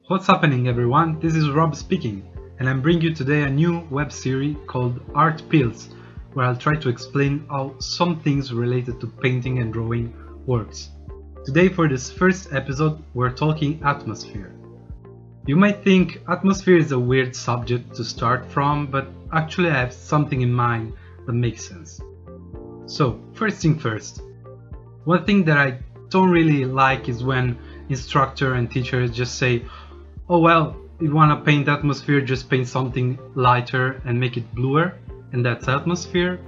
What's happening, everyone? This is Rob speaking, and I'm bringing you today a new web series called Art Pills, where I'll try to explain how some things related to painting and drawing works. Today, for this first episode, we're talking atmosphere. You might think atmosphere is a weird subject to start from, but actually I have something in mind that makes sense. So, first thing first. One thing that I don't really like is when instructor and teachers just say, oh well, you want to paint atmosphere, just paint something lighter and make it bluer, and that's atmosphere.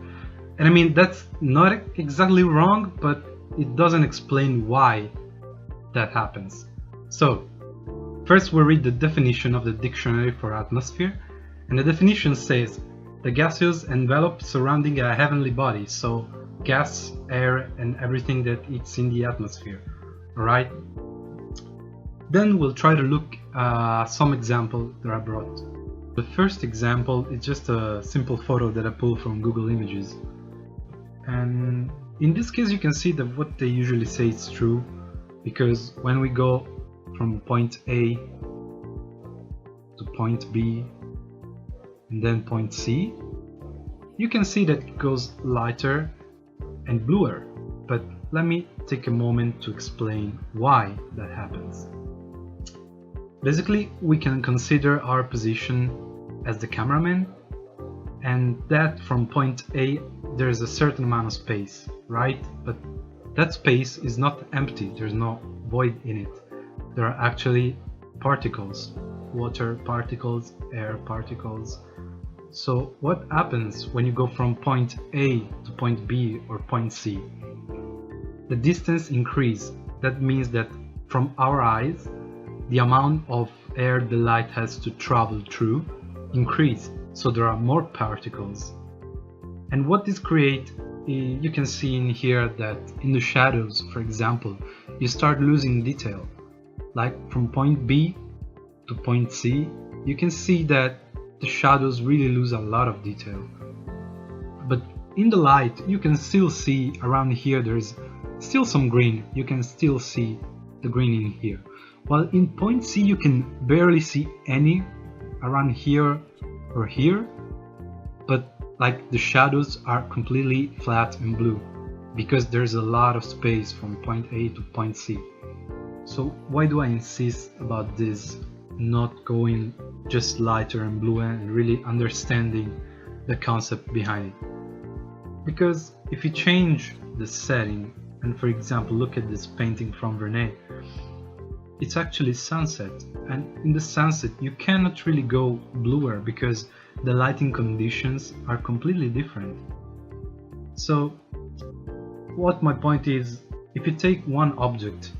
And I mean, that's not exactly wrong, but it doesn't explain why that happens. So, first we'll read the definition of the dictionary for atmosphere, and the definition says, the gaseous envelope surrounding a heavenly body, so gas, air, and everything that is in the atmosphere. Alright? Then we'll try to look some example that I brought. The first example is just a simple photo that I pulled from Google Images. And in this case you can see that what they usually say is true, because when we go from point A to point B and then point C, you can see that it goes lighter and bluer. But let me take a moment to explain why that happens. Basically, we can consider our position as the cameraman, and that from point A there is a certain amount of space, right? But that space is not empty, there's no void in it. There are actually particles, water particles, air particles. So what happens when you go from point A to point B or point C? The distance increases. That means that from our eyes, the amount of air the light has to travel through increase, so there are more particles. And what this creates, you can see in here that in the shadows, for example, you start losing detail. Like from point B to point C, you can see that the shadows really lose a lot of detail. But in the light, you can still see around here there's still some green, you can still see the green in here. While in point C you can barely see any around here or here, but like the shadows are completely flat and blue because there's a lot of space from point A to point C. So why do I insist about this not going just lighter and bluer and really understanding the concept behind it? Because if you change the setting, and for example look at this painting from Vernet, it's actually sunset, and in the sunset you cannot really go bluer because the lighting conditions are completely different. So what my point is, if you take one object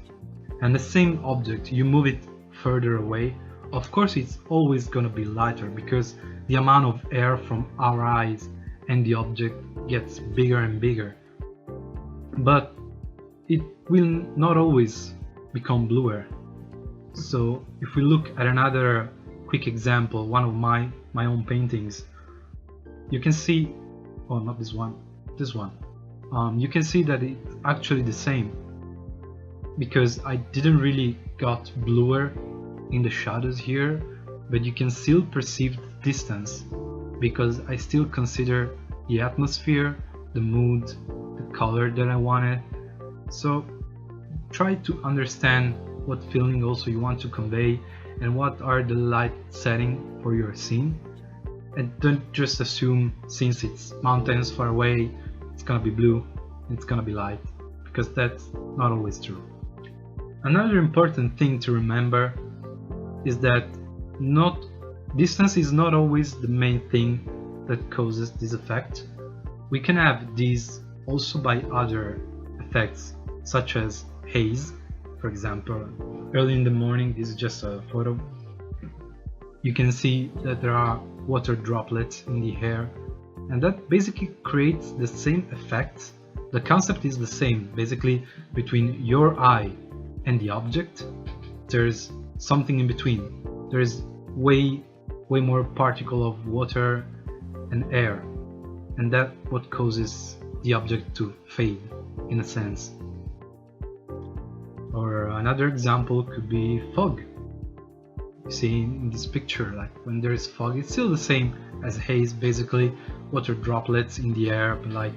and the same object you move it further away, of course it's always gonna be lighter because the amount of air from our eyes and the object gets bigger and bigger, but it will not always become bluer. So if we look at another quick example, one of my own paintings, you can see, oh not this one, you can see that it's actually the same, because I didn't really got bluer in the shadows here, but you can still perceive the distance because I still consider the atmosphere, the mood, the color that I wanted. So try to understand what feeling also you want to convey and what are the light setting for your scene, and don't just assume since it's mountains far away it's gonna be blue, it's gonna be light, because that's not always true. Another important thing to remember is that distance is not always the main thing that causes this effect. We can have these also by other effects, such as haze. For example, early in the morning, this is just a photo, you can see that there are water droplets in the air, and that basically creates the same effect. The concept is the same, basically between your eye and the object there's something in between, there's way more particle of water and air, and that's what causes the object to fade in a sense. Or another example could be fog. You see in this picture, like when there is fog, it's still the same as haze, basically water droplets in the air, but like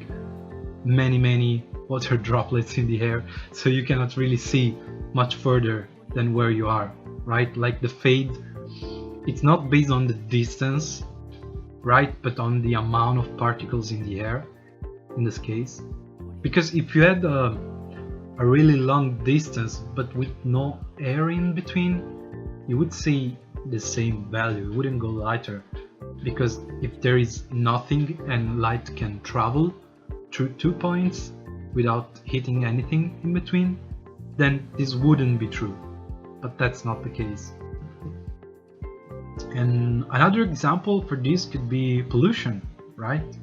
many water droplets in the air, so you cannot really see much further than where you are, right? Like the fade, it's not based on the distance, right, but on the amount of particles in the air in this case. Because if you had a really long distance but with no air in between, you would see the same value, it wouldn't go lighter, because if there is nothing and light can travel through 2 points without hitting anything in between, then this wouldn't be true, but that's not the case. And another example for this could be pollution, right?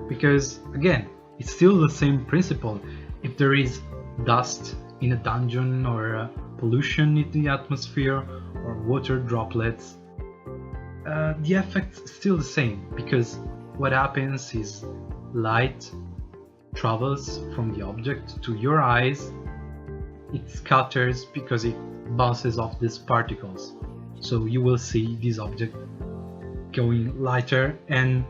Because again, it's still the same principle. If there is dust in a dungeon, or pollution in the atmosphere, or water droplets, the effect's still the same, because what happens is light travels from the object to your eyes, it scatters because it bounces off these particles, so you will see this object going lighter and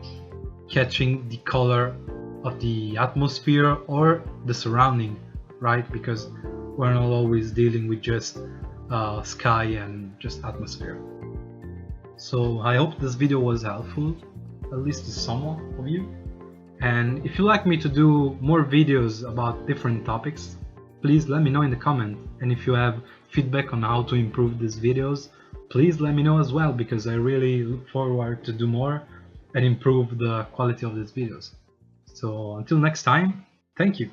catching the color of the atmosphere or the surrounding, right? Because we're not always dealing with just sky and just atmosphere. So I hope this video was helpful, at least to some of you. And if you'd like me to do more videos about different topics, please let me know in the comment. And if you have feedback on how to improve these videos, please let me know as well, because I really look forward to do more and improve the quality of these videos. So until next time, thank you.